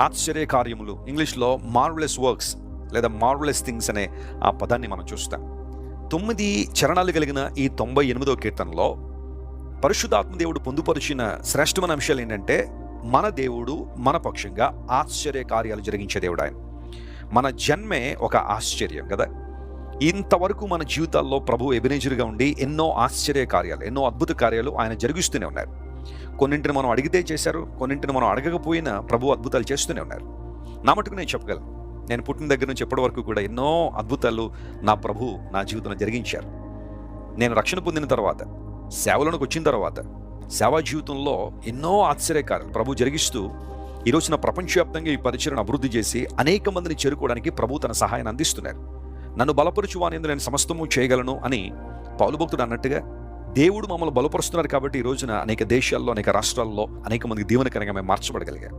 ఆశ్చర్య కార్యములు, ఇంగ్లీష్లో మార్వెలస్ వర్క్స్ లేదా మార్వెలస్ థింగ్స్ అనే ఆ పదాన్ని మనం చూస్తాం. 9 చరణాలు కలిగిన ఈ 98వ కీర్తనలో పరిశుద్ధాత్మ దేవుడు పొందుపరిచిన శ్రేష్టమైన అంశాలు ఏంటంటే, మన దేవుడు మన పక్షంగా ఆశ్చర్య కార్యాలు జరిగించే దేవుడు ఆయన. మన జన్మే ఒక ఆశ్చర్యం కదా. ఇంతవరకు మన జీవితాల్లో ప్రభు ఎబెనేజర్గా ఉండి ఎన్నో ఆశ్చర్య కార్యాలు, ఎన్నో అద్భుత కార్యాలు ఆయన జరిగిస్తూనే ఉన్నారు. కొన్నింటిని మనం అడిగితే చేశారు, కొన్నింటిని మనం అడగకపోయినా ప్రభు అద్భుతాలు చేస్తూనే ఉన్నారు. నా మటుకు నేను చెప్పగలను, నేను పుట్టిన దగ్గర నుంచి ఎప్పటి వరకు కూడా ఎన్నో అద్భుతాలు నా ప్రభు నా జీవితంలో జరిగించారు. నేను రక్షణ పొందిన తర్వాత, సేవలోనికి వచ్చిన తర్వాత, సేవా జీవితంలో ఎన్నో ఆశ్చర్యకార్యాలు ప్రభు జరిగిస్తూ ఈరోజున ప్రపంచవ్యాప్తంగా ఈ పరిచయను అభివృద్ధి చేసి అనేక మందిని చేరుకోవడానికి ప్రభు తన సహాయాన్ని అందిస్తున్నారు. నన్ను బలపరచు వానియందు నేను సమస్తము చేయగలను అని పౌలు భక్తుడు అన్నట్టుగా దేవుడు మమ్మల్ని బలపరుస్తున్నారు. కాబట్టి ఈ రోజున అనేక దేశాల్లో, అనేక రాష్ట్రాల్లో అనేక మందికి దీవెనకరంగా మేము మార్చబడగలిగాం.